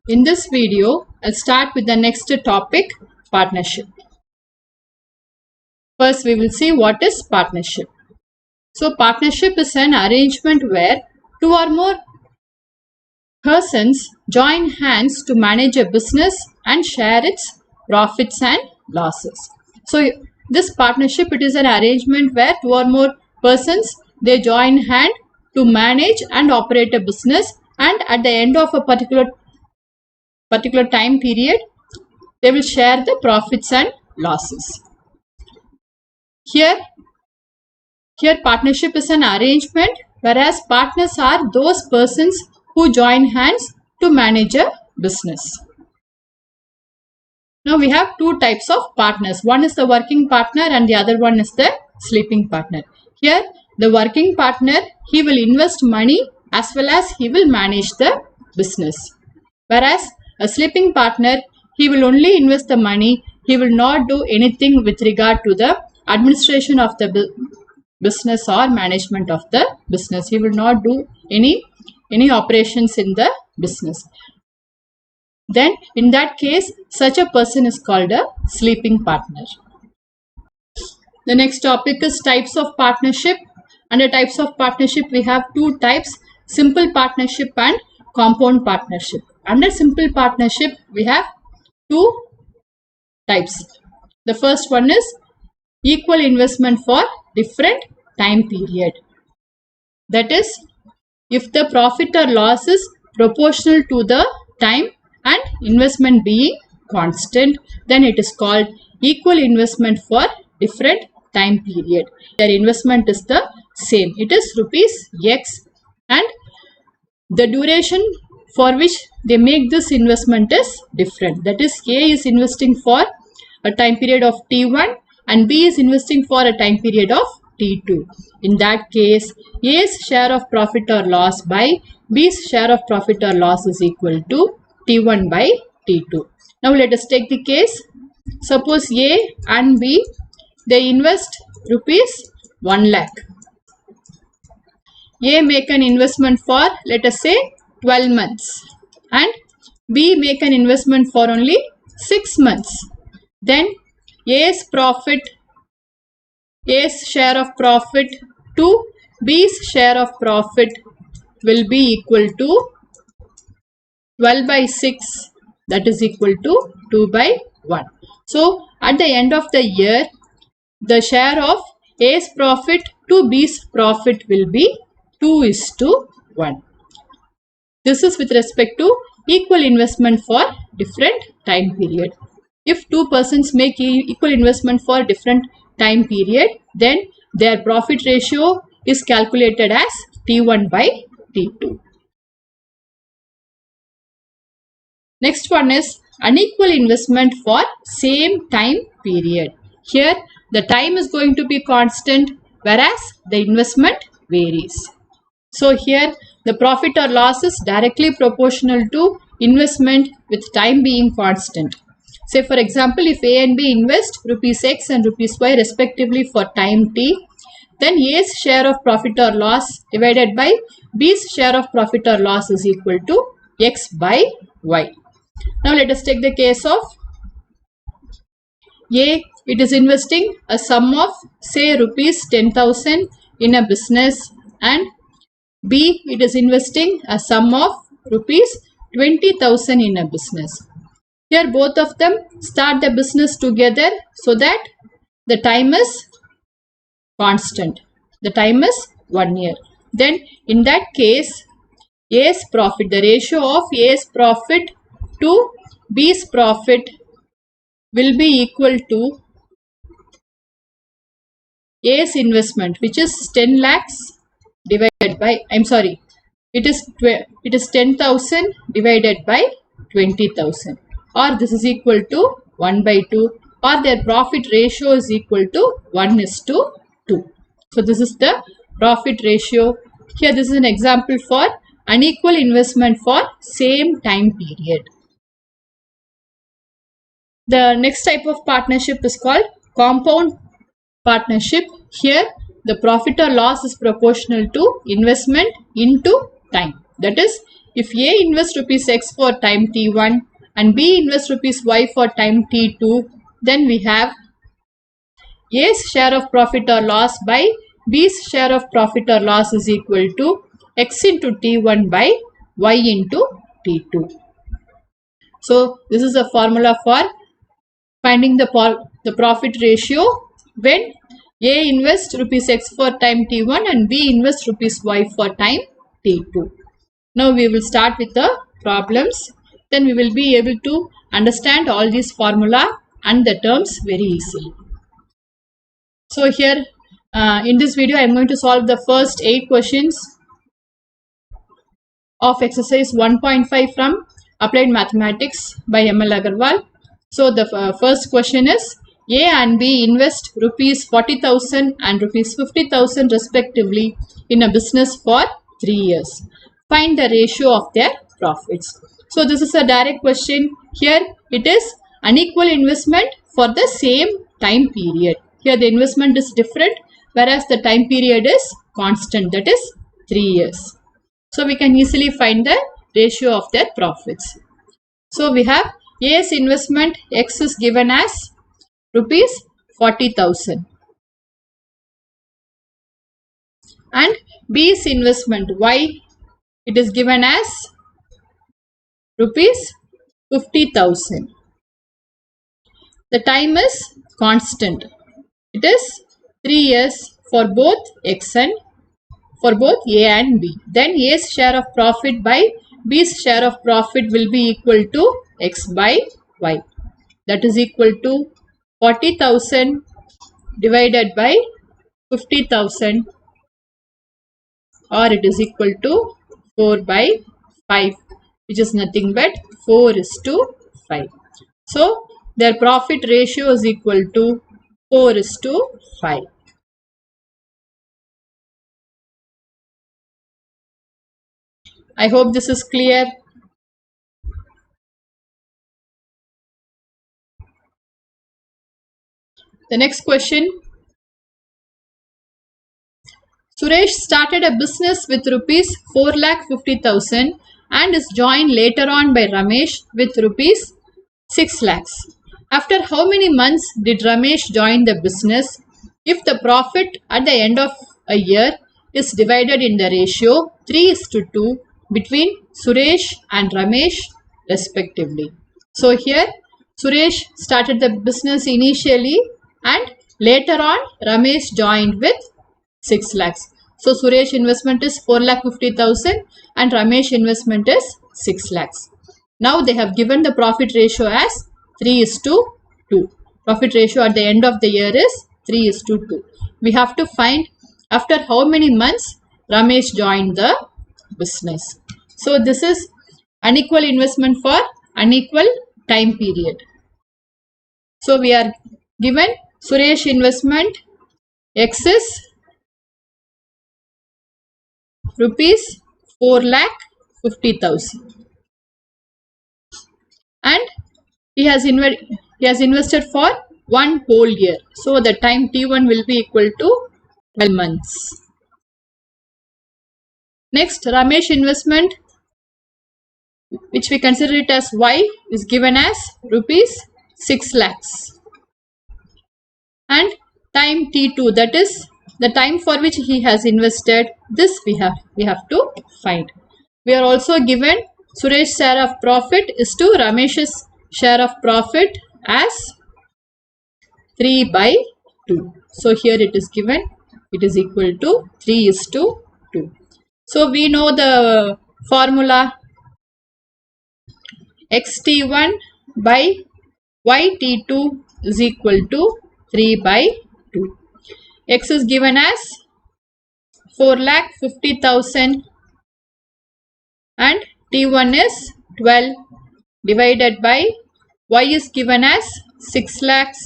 In this video, I'll start with the next topic, partnership. First, we will see what is partnership. So, partnership is an arrangement where two or more persons join hands to manage a business and share its profits and losses. So, this partnership, it is an arrangement where two or more persons, they join hand to manage and operate a business, and at the end of a particular time period, they will share the profits and losses. Here partnership is an arrangement, whereas partners are those persons who join hands to manage a business. Now we have two types of partners. One is the working partner and the other one is the sleeping partner. Here the working partner, he will invest money as well as he will manage the business. Whereas a sleeping partner, he will only invest the money. He will not do anything with regard to the administration of the business or management of the business. He will not do any operations in the business. Then in that case, such a person is called a sleeping partner. The next topic is types of partnership. Under types of partnership, we have two types, simple partnership and compound partnership. Under simple partnership, we have two types. The first one is equal investment for different time period. That is, if the profit or loss is proportional to the time and investment being constant, then it is called equal investment for different time period. Their investment is the same. It is rupees X, and the duration for which they make this investment is different. That is, A is investing for a time period of T1 and B is investing for a time period of T2. In that case, A's share of profit or loss by B's share of profit or loss is equal to T1 by T2. Now let us take the case. Suppose A and B, they invest rupees 1 lakh. A make an investment for, let us say, 12 months and B make an investment for only 6 months. Then A's share of profit to B's share of profit will be equal to 12 by 6, that is equal to 2 by 1. So at the end of the year, the share of A's profit to B's profit will be 2:1. This is with respect to equal investment for different time period. If two persons make equal investment for different time period, then their profit ratio is calculated as T1 by T2. Next one is unequal investment for same time period. Here the time is going to be constant, whereas the investment varies. So here the profit or loss is directly proportional to investment with time being constant. Say for example, if A and B invest rupees X and rupees Y respectively for time T, then A's share of profit or loss divided by B's share of profit or loss is equal to X by Y. Now let us take the case of A. It is investing a sum of say rupees 10,000 in a business, and B, it is investing a sum of rupees 20,000 in a business. Here both of them start the business together so that the time is constant. The time is 1 year. Then in that case, A's profit, the ratio of A's profit to B's profit will be equal to A's investment, which is 10 lakhs divided by, it is 10,000 divided by 20,000, or this is equal to 1 by 2, or their profit ratio is equal to 1:2. So this is the profit ratio. Here this is an example for unequal investment for same time period. The next type of partnership is called compound partnership. Here the profit or loss is proportional to investment into time. That is, if A invests rupees X for time T1 and B invests rupees Y for time T2, then we have A's share of profit or loss by B's share of profit or loss is equal to X into T1 by Y into T2. So this is a formula for finding the profit ratio when A invests rupees X for time T1 and B invests rupees Y for time T2. Now we will start with the problems. Then we will be able to understand all these formula and the terms very easily. So here in this video I am going to solve the first 8 questions of exercise 1.5 from Applied Mathematics by ML Agarwal. So the first question is, A and B invest rupees 40,000 and rupees 50,000 respectively in a business for 3 years. Find the ratio of their profits. So this is a direct question. Here it is unequal investment for the same time period. Here the investment is different, whereas the time period is constant, that is 3 years. So we can easily find the ratio of their profits. So we have A's investment X is given as rupees 40,000 and B's investment Y, it is given as rupees 50,000. The time is constant. It is 3 years for both X and for both A and B. Then A's share of profit by B's share of profit will be equal to X by Y. That is equal to 40,000 divided by 50,000, or it is equal to 4 by 5, which is nothing but 4:5. So their profit ratio is equal to 4:5. I hope this is clear. The next question. Suresh started a business with rupees 4,50,000 and is joined later on by Ramesh with rupees 6 lakhs. After how many months did Ramesh join the business? If the profit at the end of a year is divided in the ratio 3:2 between Suresh and Ramesh respectively. So here Suresh started the business initially and later on Ramesh joined with 6 lakhs. So Suresh investment is 4,50,000 and Ramesh investment is 6 lakhs. Now they have given the profit ratio as 3:2. Profit ratio at the end of the year is 3:2. We have to find after how many months Ramesh joined the business. So this is unequal investment for unequal time period. So we are given Suresh investment X is rupees 4,50,000 and he has invested for 1 whole year. So the time T1 will be equal to 12 months. Next, Ramesh investment, which we consider it as Y, is given as rupees 6 lakhs and time T2, that is the time for which he has invested, this we have to find. We are also given Suresh's share of profit is to Ramesh's share of profit as 3/2. So here it is given, it is equal to 3:2. So we know the formula xt1 by yt2 is equal to 3/2. X is given as 4,50,000 and T1 is 12 divided by Y is given as 6 lakhs.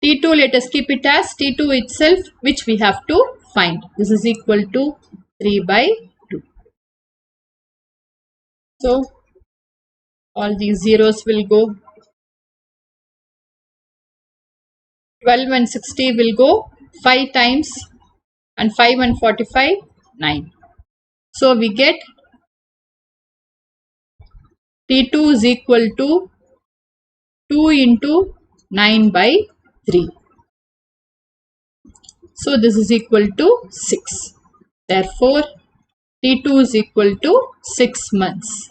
T2, let us keep it as T2 itself, which we have to find. This is equal to 3/2. So all these zeros will go. 12 and 60 will go 5 times and 5 and 45, 9. So we get T2 is equal to 2 into 9 by 3. So this is equal to 6. Therefore, T2 is equal to 6 months.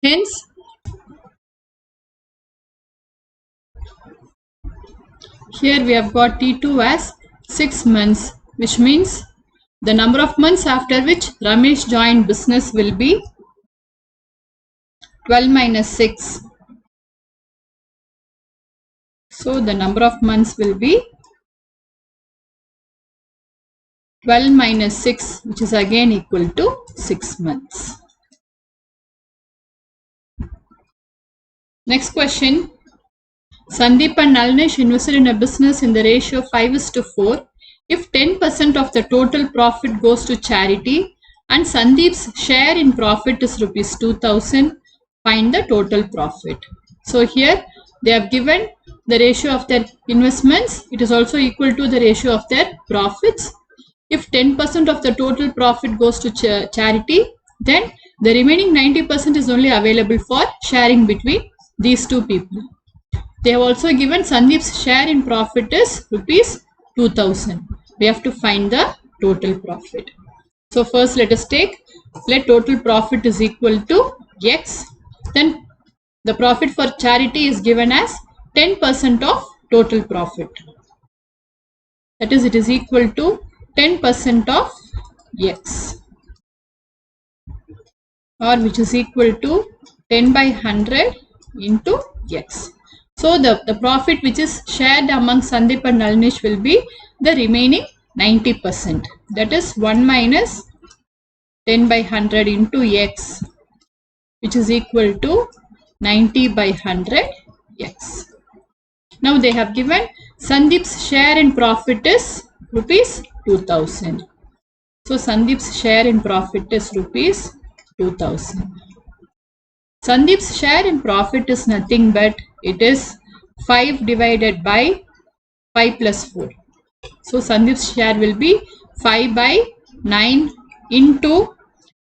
Hence, here we have got T2 as 6 months, which means the number of months after which Ramesh joined business will be 12 minus 6. So the number of months will be 12 minus 6, which is again equal to 6 months. Next question. Sandeep and Nalinish invested in a business in the ratio 5:4. If 10% of the total profit goes to charity and Sandeep's share in profit is rupees 2000, find the total profit. So here they have given the ratio of their investments. It is also equal to the ratio of their profits. If 10% of the total profit goes to charity, then the remaining 90% is only available for sharing between these two people. They have also given Sandeep's share in profit is rupees 2000. We have to find the total profit. So first let total profit is equal to X. Then the profit for charity is given as 10% of total profit. That is, it is equal to 10% of X, or which is equal to 10 by 100 into X. So the profit which is shared among Sandeep and Nalinish will be the remaining 90%. That is 1 minus 10 by 100 into X, which is equal to 90 by 100 X. Now they have given Sandeep's share in profit is rupees 2000. So Sandeep's share in profit is rupees 2000. Sandeep's share in profit is nothing but it is 5 divided by 5 plus 4. So Sandeep's share will be 5 by 9 into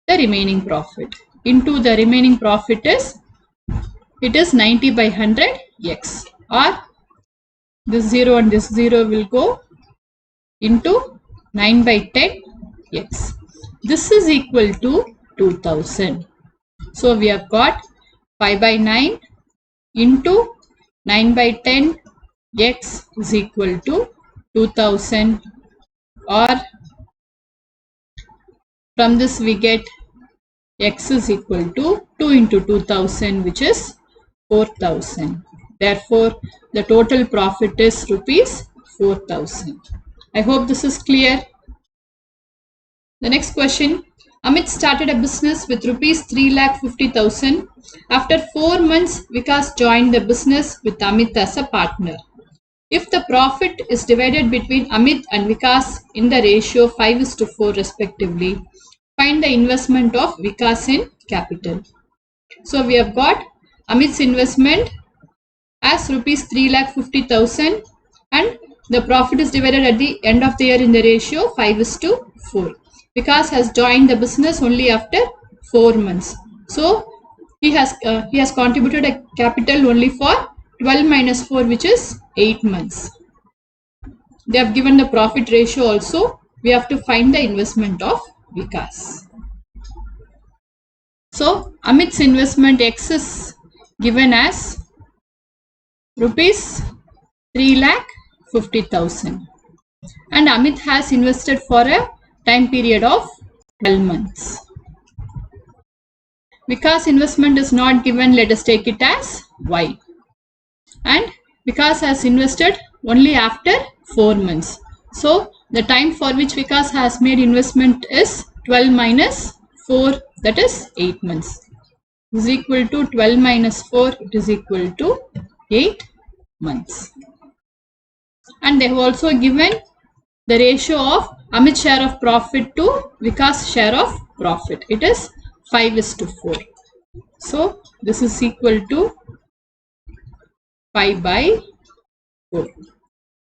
the remaining profit. Into the remaining profit is, it is 90 by 100 X, or this 0 and this 0 will go into 9 by 10 X. This is equal to 2000. So we have got 5 by 9 into 9 by 10 X is equal to 2000, or from this we get X is equal to 2 into 2000, which is 4000. Therefore, the total profit is rupees 4000. I hope this is clear. The next question. Amit started a business with rupees 3,50,000. After 4 months, Vikas joined the business with Amit as a partner. If the profit is divided between Amit and Vikas in the ratio 5:4 respectively, find the investment of Vikas in capital. So we have got Amit's investment as rupees 3,50,000 and the profit is divided at the end of the year in the ratio 5:4. Vikas has joined the business only after 4 months. So he has contributed a capital only for 12 minus 4, which is 8 months. They have given the profit ratio also. We have to find the investment of Vikas. So Amit's investment X is given as rupees 3,50,000 and Amit has invested for a time period of 12 months. Vikas investment is not given. Let us take it as Y. And Vikas has invested only after 4 months. So the time for which Vikas has made investment is 12 minus 4, that is 8 months. Is equal to 12 minus 4, it is equal to 8 months. And they have also given the ratio of Amit's share of profit to Vikas' share of profit. It is 5:4. So this is equal to 5 by 4.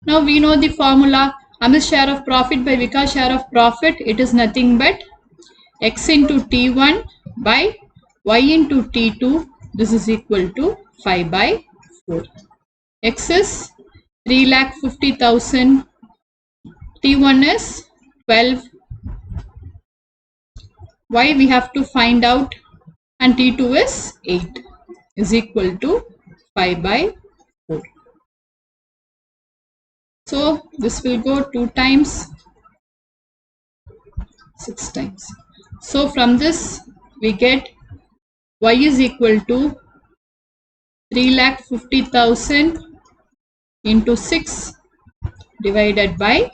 Now we know the formula. Amit's share of profit by Vikas' share of profit. It is nothing but X into T1 by y into T2, this is equal to 5 by 4. X is 3,50,000. T1 is 12. Y we have to find out, and T2 is 8, is equal to 5 by 4. So this will go 2 times, 6 times. So from this we get y is equal to 3,50,000 into 6 divided by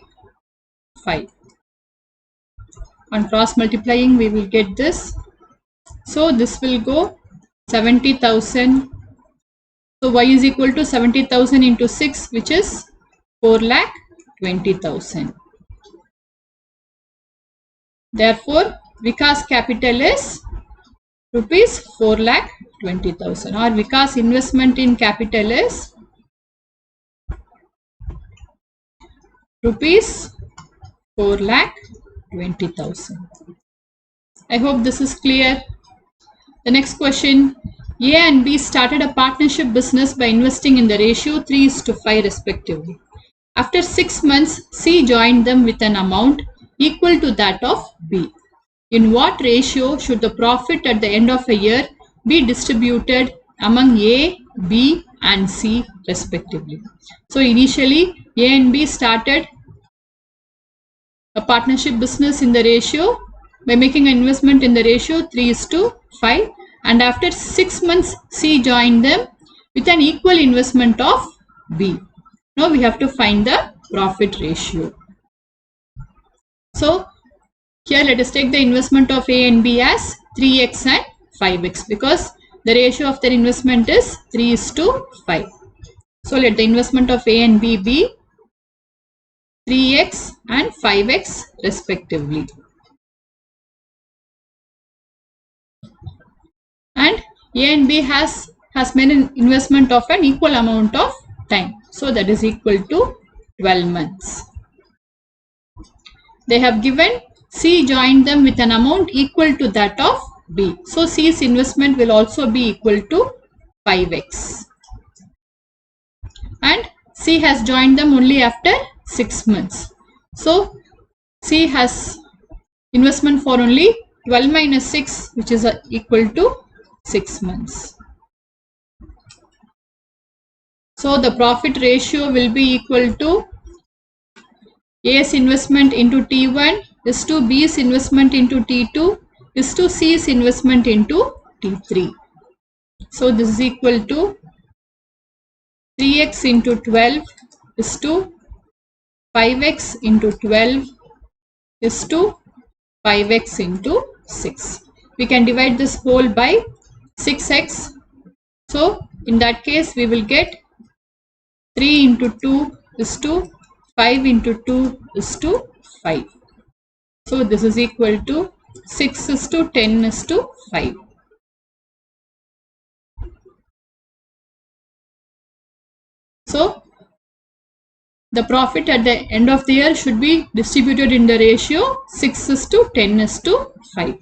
5. On cross multiplying we will get this. So this will go 70,000. So y is equal to 70,000 into 6, which is 4,20,000. Therefore, Vikas capital is rupees 4,20,000, or Vikas investment in capital is rupees 4,20,000. I hope this is clear. The next question, A and B started a partnership business by investing in the ratio 3:5 respectively. After 6 months, C joined them with an amount equal to that of B. In what ratio should the profit at the end of a year be distributed among A, B and C respectively? So initially A and B started a partnership business in the ratio by making an investment in the ratio 3:5, and after 6 months C joined them with an equal investment of B. Now we have to find the profit ratio. So here let us take the investment of A and B as 3x and 5x, because the ratio of their investment is 3:5. So let the investment of A and B be 3x and 5x respectively. And A and B has made an investment of an equal amount of time. So that is equal to 12 months. They have given C joined them with an amount equal to that of B. So C's investment will also be equal to 5x. And C has joined them only after 6 months. So C has investment for only 12 minus 6, which is equal to 6 months. So the profit ratio will be equal to A's investment into T1 is to B's investment into T2 is to C's investment into T3. So this is equal to 3x into 12 is to 5x into 12 is to 5x into 6. We can divide this whole by 6x. So in that case we will get 3 into 2 is to 5 into 2 is to 5. So this is equal to 6 is to 10 is to 5. So the profit at the end of the year should be distributed in the ratio 6 is to 10 is to 5.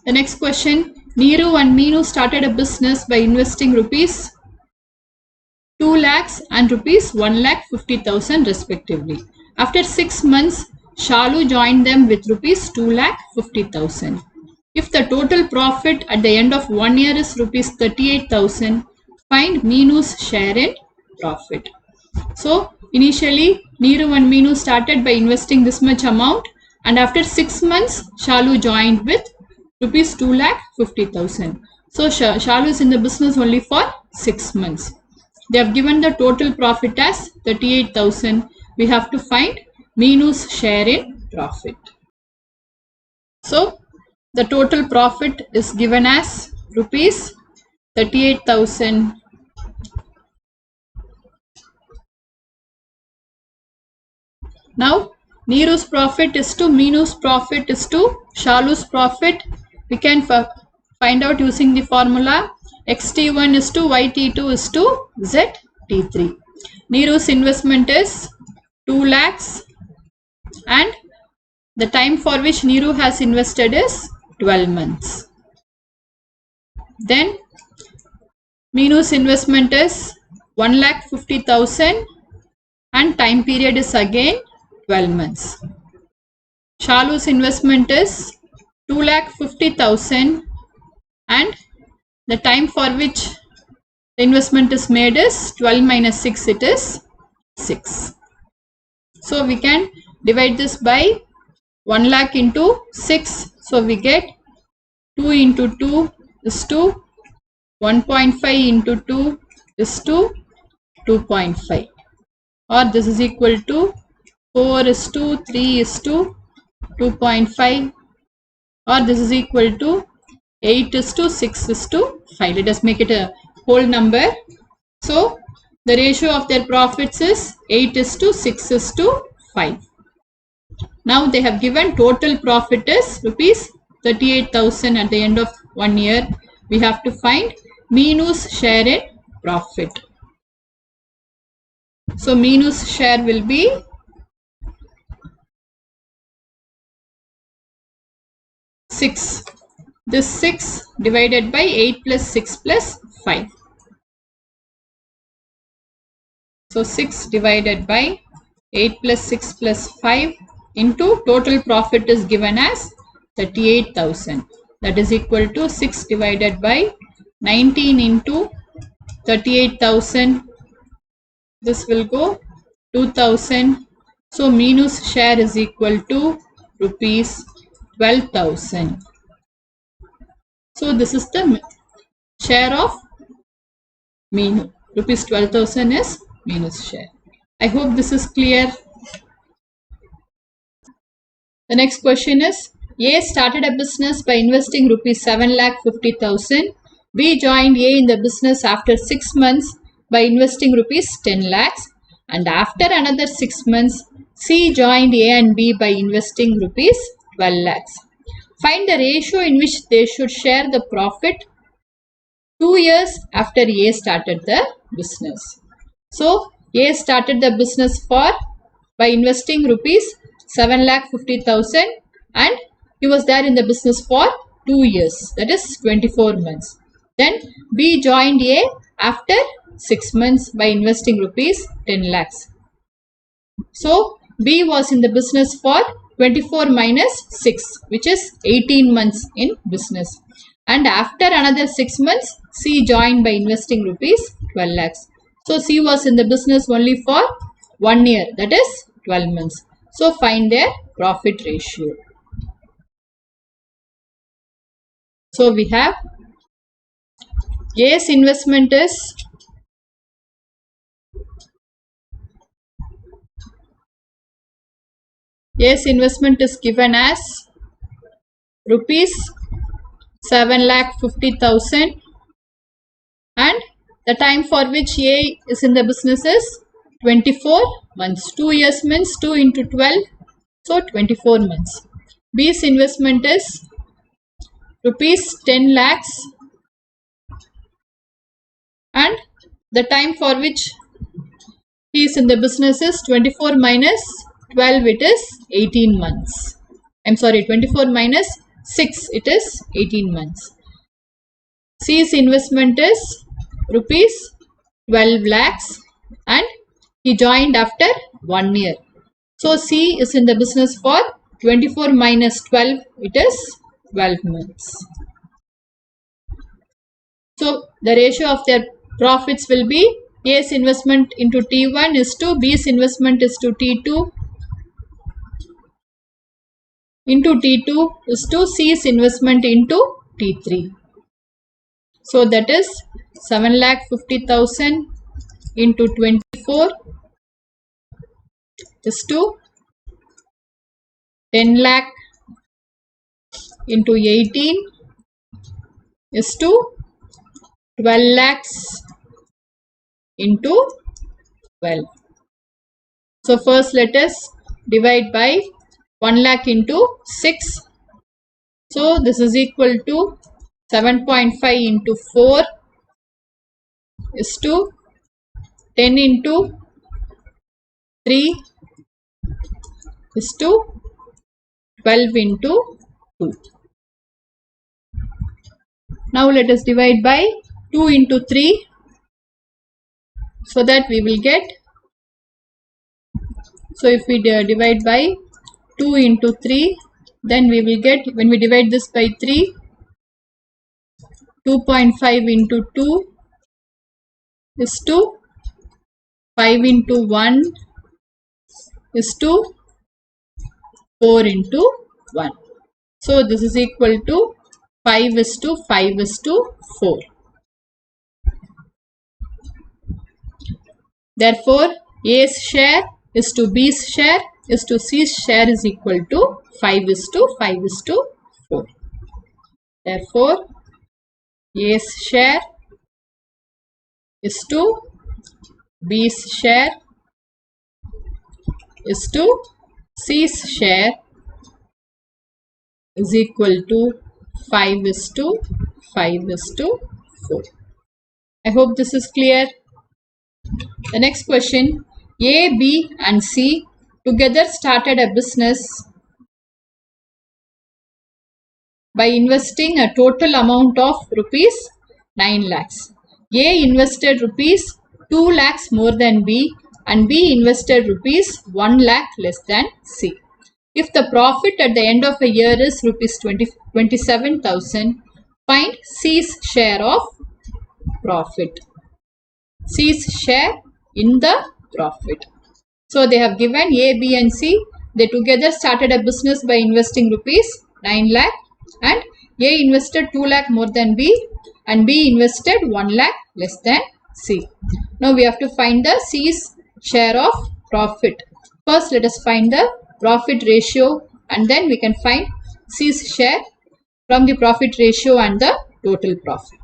The next question, Neeru and Meenu started a business by investing rupees 2 lakhs and rupees 1,50,000 respectively. After 6 months, Shalu joined them with rupees 2,50,000. If the total profit at the end of 1 year is rupees 38,000, find Meenu's share in profit. So initially Neeru and Meenu started by investing this much amount, and after 6 months Shalu joined with rupees 2,50,000. So Shalu is in the business only for 6 months. They have given the total profit as 38,000. We have to find Meenu's share in profit. So the total profit is given as rupees 38,000. Now Neeru's profit is to Meenu's profit is to Shalu's profit. We can find out using the formula xt1 is to yt2 is to zt3. Neeru's investment is 2 lakhs and the time for which Neeru has invested is 12 months. Then Meenu's investment is 1,50,000 and time period is again 12 months. Shalu's investment is 2,50,000 and the time for which the investment is made is 12 minus 6, it is 6. So we can divide this by 1 lakh into 6. So we get 2 into 2 is to 1.5 into 2 is to 2.5, or this is equal to 4 is to 3 is to 2.5, or this is equal to 8 is to 6 is to 5. Let us make it a whole number. So the ratio of their profits is 8 is to 6 is to 5. Now they have given total profit is rupees 38,000 at the end of 1 year. We have to find Meenu's share in profit. So Meenu's share will be 6. This 6 divided by 8 plus 6 plus 5. So 6 divided by 8 plus 6 plus 5 into total profit is given as 38,000. That is equal to 6 divided by 19 into 38,000. This will go 2,000. So Meenu's share is equal to rupees 12,000. So this is the share of Meenu. Rupees 12,000 is Meenu's share. I hope this is clear. The next question is, A started a business by investing rupees 7,50,000. B joined A in the business after 6 months by investing rupees 10 lakhs, and after another 6 months, C joined A and B by investing rupees 12 lakhs. Find the ratio in which they should share the profit 2 years after A started the business. So A started the business by investing rupees 7,50,000 and he was there in the business for 2 years, that is 24 months. Then B joined A after 6 months by investing rupees 10 lakhs. So B was in the business for 24 minus 6, which is 18 months in business. And after another 6 months, C joined by investing rupees 12 lakhs. So C was in the business only for 1 year, that is 12 months. So find their profit ratio. So we have A's investment is given as rupees 7,50,000 and the time for which A is in the business is 24 months. 2 years means 2 into 12, so 24 months. B's investment is rupees 10 lakhs and the time for which he is in the business is 24 minus 12, it is 18 months. I'm sorry, 24 minus 6, it is 18 months. C's investment is rupees 12 lakhs and he joined after 1 year. So C is in the business for 24 minus 12, it is 12 months. So the ratio of their profits will be A's investment into T1 is to B's investment is to T2 into T2 is to C's investment into T3. So that is 7,50,000 into 24 is to 10 lakh into 18 is to 12 lakhs into 12. So first let us divide by 1 lakh into 6. So this is equal to 7.5 into 4 is to 10 into 3 is to 12 into 2. Now let us divide by 2 into 3 so that we will get. So if we divide by 2 into 3, then we will get, when we divide this by 3, 2.5 into 2 is to 5 into 1 is to 4 into 1. So this is equal to 5 is to 5 is to 4. Therefore, A's share is to B's share is to C's share is equal to 5 is to 5 is to 4. Therefore, A's share is to B's share is to C's share is equal to 5 is to 5 is to 4. I hope this is clear. The next question, A, B and C together started a business by investing a total amount of rupees 9 lakhs. A invested rupees 2 lakhs more than B and B invested rupees 1 lakh less than C. If the profit at the end of a year is rupees 27,000, find C's share of profit. C's share in the profit. So they have given A, B and C. They together started a business by investing rupees 9 lakh and A invested 2 lakh more than B and B invested 1 lakh less than C. Now we have to find the C's share of profit. First let us find the profit ratio and then we can find C's share from the profit ratio and the total profit.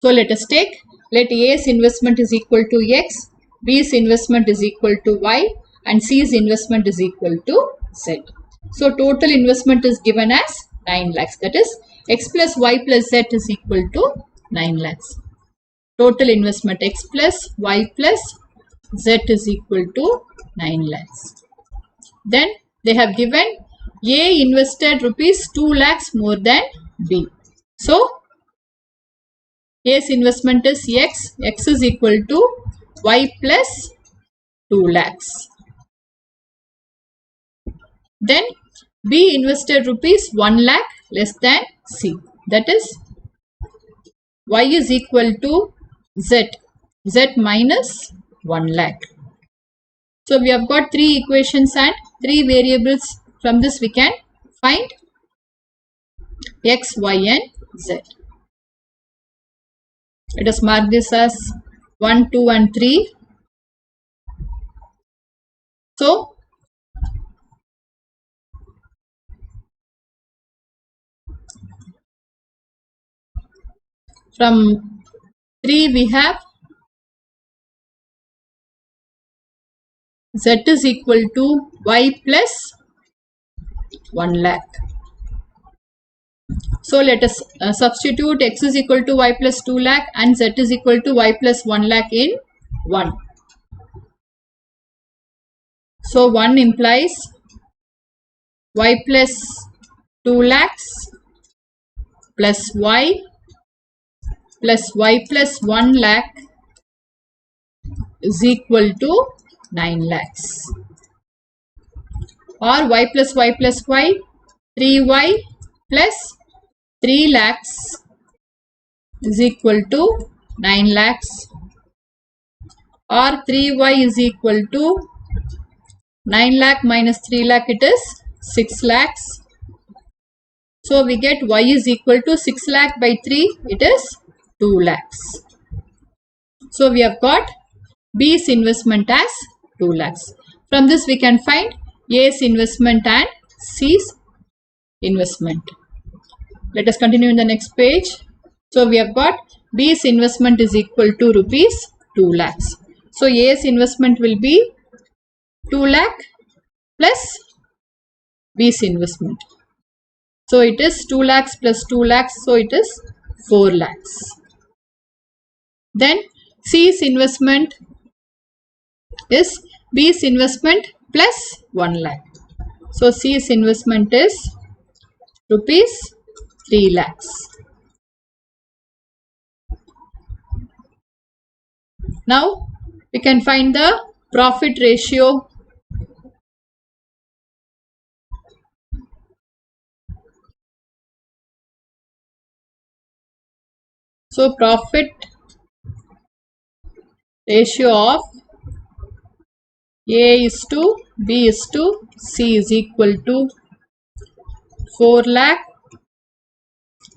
So let us take, let A's investment is equal to X, B's investment is equal to Y and C's investment is equal to Z. So total investment is given as 9 lakhs, that is X plus Y plus Z is equal to 9 lakhs. Total investment X plus Y plus Z is equal to 9 lakhs. Then they have given A invested rupees 2 lakhs more than B. So A's investment is X, X is equal to Y plus 2 lakhs. Then B invested rupees 1 lakh less than C, that is Y is equal to Z, Z minus 1 lakh. So we have got 3 equations and 3 variables. From this we can find X, Y and Z. Let us mark this as 1, 2 and 3. So from 3 we have Z is equal to Y plus 1 lakh. So let us substitute X is equal to Y plus 2 lakh and Z is equal to Y plus 1 lakh in 1. So 1 implies Y plus 2 lakhs plus Y plus Y plus 1 lakh is equal to 9 lakhs. Or Y plus Y plus Y, 3Y plus 3 lakhs is equal to 9 lakhs. Or 3Y is equal to 9 lakh minus 3 lakh, it is 6 lakhs. So we get Y is equal to 6 lakh by 3, it is 2 lakhs. So we have got B's investment as 2 lakhs. From this we can find A's investment and C's investment. Let us continue in the next page. So we have got B's investment is equal to rupees 2 lakhs. So A's investment will be 2 lakh plus B's investment. So it is 2 lakhs plus 2 lakhs. So it is 4 lakhs. Then C's investment is B's investment plus 1 lakh. So C's investment is rupees 3 lakhs. Now we can find the profit ratio. So profit ratio of A is to B is to C is equal to 4 lakh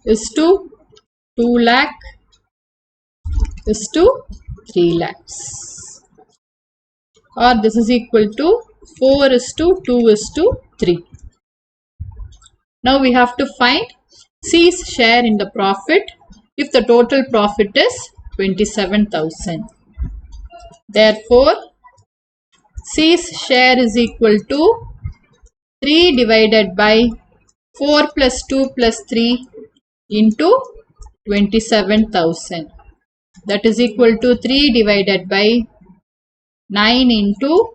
is to 2 lakh is to 3 lakhs, or this is equal to 4 is to 2 is to 3. Now we have to find C's share in the profit if the total profit is 27,000. Therefore, C's share is equal to 3 divided by 4 plus 2 plus 3 into 27,000. That is equal to 3 divided by 9 into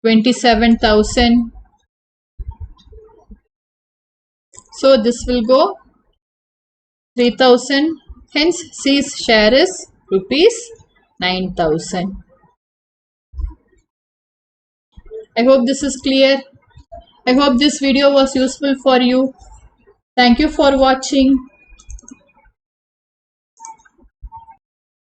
27,000. So this will go 3,000. Hence C's share is rupees 9,000. I hope this is clear. I hope this video was useful for you. Thank you for watching.